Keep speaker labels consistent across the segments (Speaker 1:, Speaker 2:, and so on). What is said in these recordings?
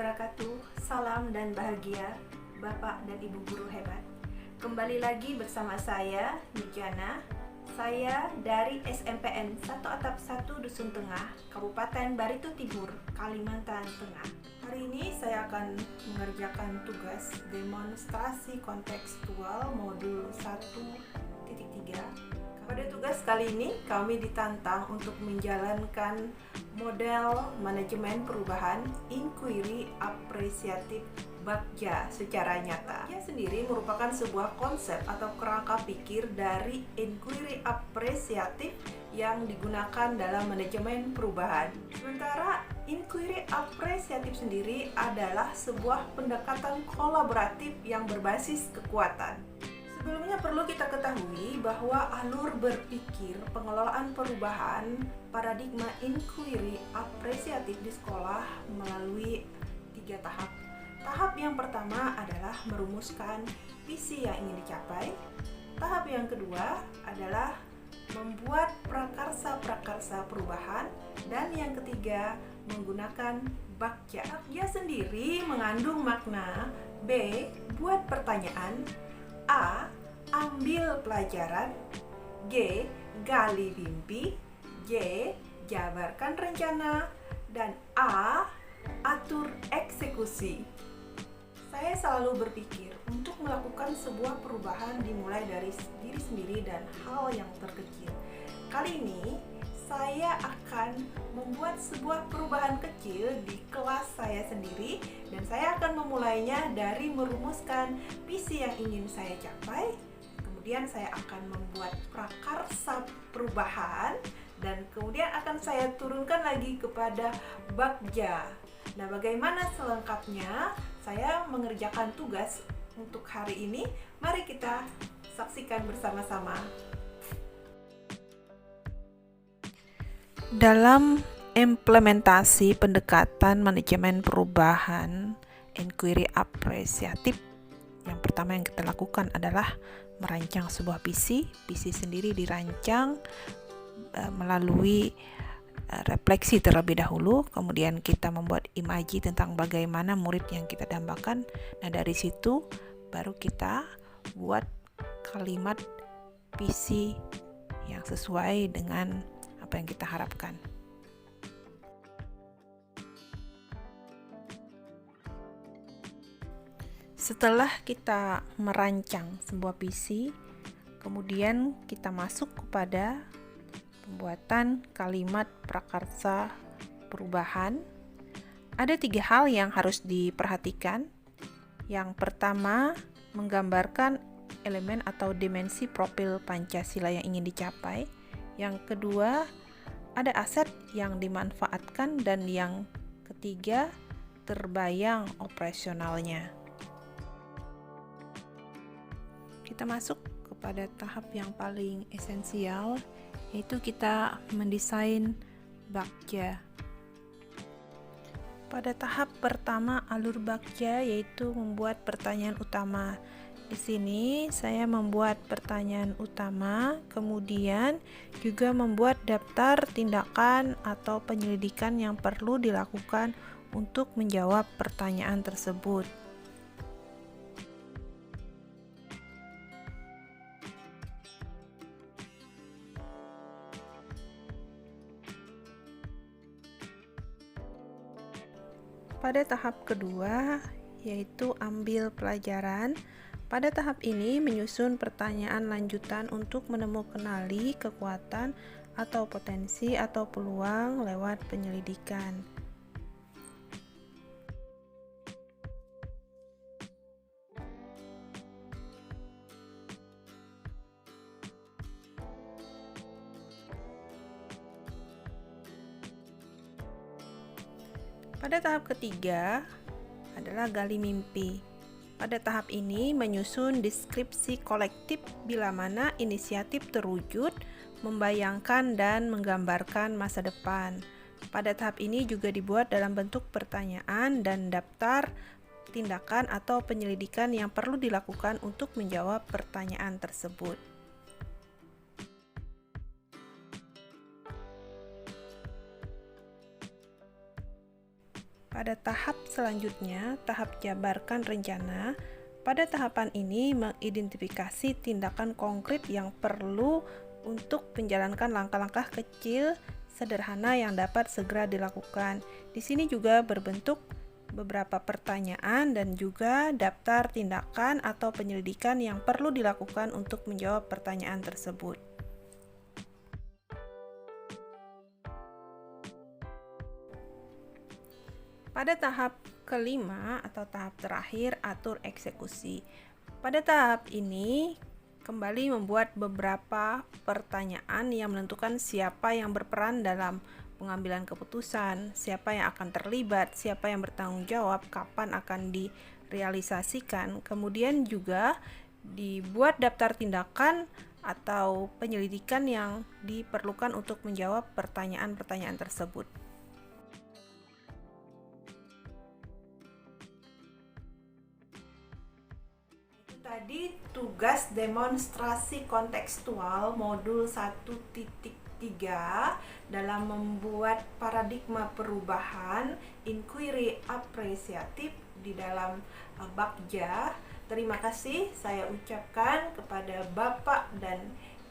Speaker 1: wabarakatuh. Salam dan bahagia Bapak dan Ibu guru hebat. Kembali lagi bersama saya Nijana. Saya dari SMPN 1 Atap 1 Dusun Tengah, Kabupaten Barito Timur, Kalimantan Tengah. Hari ini saya akan mengerjakan tugas demonstrasi kontekstual modul 1.3. Pada tugas kali ini kami ditantang untuk menjalankan model manajemen perubahan inquiry apresiatif Bagja secara nyata. Ia sendiri merupakan sebuah konsep atau kerangka pikir dari inquiry apresiatif yang digunakan dalam manajemen perubahan. Sementara inquiry apresiatif sendiri adalah sebuah pendekatan kolaboratif yang berbasis kekuatan. Sebelumnya perlu kita ketahui bahwa alur berpikir pengelolaan perubahan paradigma inquiry apresiatif di sekolah melalui 3 tahap. Tahap yang pertama adalah merumuskan visi yang ingin dicapai. Tahap yang kedua adalah membuat prakarsa-prakarsa perubahan. Dan yang ketiga, menggunakan Bagja. Bagja sendiri mengandung makna B. Buat pertanyaan, A. Ambil pelajaran, G. Gali mimpi, J. Jabarkan rencana, dan A. Atur eksekusi. Saya selalu berpikir untuk melakukan sebuah perubahan dimulai dari diri sendiri dan hal yang terkecil. Kali ini saya akan membuat sebuah perubahan kecil di kelas saya sendiri, dan saya akan memulainya dari merumuskan visi yang ingin saya capai. Kemudian saya akan membuat prakarsa perubahan, dan kemudian akan saya turunkan lagi kepada Bagja. Nah, bagaimana selengkapnya saya mengerjakan tugas untuk hari ini? Mari kita saksikan bersama-sama. Dalam implementasi pendekatan manajemen perubahan inquiry apresiatif, yang pertama yang kita lakukan adalah merancang sebuah visi. Visi sendiri dirancang melalui refleksi terlebih dahulu, kemudian kita membuat imaji tentang bagaimana murid yang kita dambakan. Nah, dari situ baru kita buat kalimat visi yang sesuai dengan apa yang kita harapkan. Setelah kita merancang sebuah visi, kemudian kita masuk kepada pembuatan kalimat prakarsa perubahan. Ada 3 hal yang harus diperhatikan. Yang pertama, menggambarkan elemen atau dimensi profil Pancasila yang ingin dicapai. Yang kedua, ada aset yang dimanfaatkan, dan yang ketiga, terbayang operasionalnya. Kita masuk kepada tahap yang paling esensial, yaitu kita mendesain Bagja. Pada tahap pertama alur Bagja yaitu membuat pertanyaan utama. Di sini saya membuat pertanyaan utama, kemudian juga membuat daftar tindakan atau penyelidikan yang perlu dilakukan untuk menjawab pertanyaan tersebut. Pada tahap kedua, yaitu ambil pelajaran. Pada tahap ini menyusun pertanyaan lanjutan untuk menemukanali kekuatan atau potensi atau peluang lewat penyelidikan. Pada tahap ketiga adalah gali mimpi. Pada tahap ini menyusun deskripsi kolektif bila mana inisiatif terwujud, membayangkan dan menggambarkan masa depan. Pada tahap ini juga dibuat dalam bentuk pertanyaan dan daftar tindakan atau penyelidikan yang perlu dilakukan untuk menjawab pertanyaan tersebut. Pada tahap selanjutnya, tahap jabarkan rencana. Pada tahapan ini mengidentifikasi tindakan konkret yang perlu untuk menjalankan langkah-langkah kecil sederhana yang dapat segera dilakukan. Di sini juga berbentuk beberapa pertanyaan dan juga daftar tindakan atau penyelidikan yang perlu dilakukan untuk menjawab pertanyaan tersebut. Pada tahap kelima atau tahap terakhir, atur eksekusi. Pada tahap ini, kembali membuat beberapa pertanyaan yang menentukan siapa yang berperan dalam pengambilan keputusan, siapa yang akan terlibat, siapa yang bertanggung jawab, kapan akan direalisasikan. Kemudian juga dibuat daftar tindakan atau penyelidikan yang diperlukan untuk menjawab pertanyaan-pertanyaan tersebut. Tadi tugas demonstrasi kontekstual modul 1.3 dalam membuat paradigma perubahan inquiry apresiatif di dalam Bagja. Terima kasih saya ucapkan kepada Bapak dan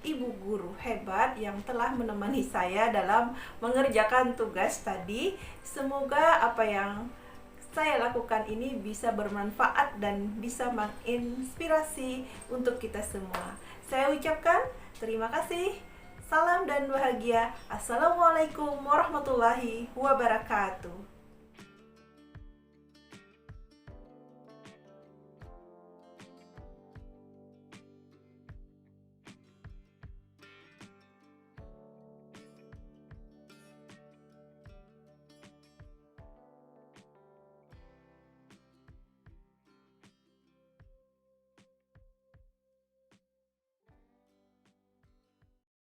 Speaker 1: Ibu guru hebat yang telah menemani saya dalam mengerjakan tugas tadi. Semoga apa yang saya lakukan ini bisa bermanfaat dan bisa menginspirasi untuk kita semua. Saya ucapkan terima kasih. Salam dan bahagia. Assalamualaikum warahmatullahi wabarakatuh.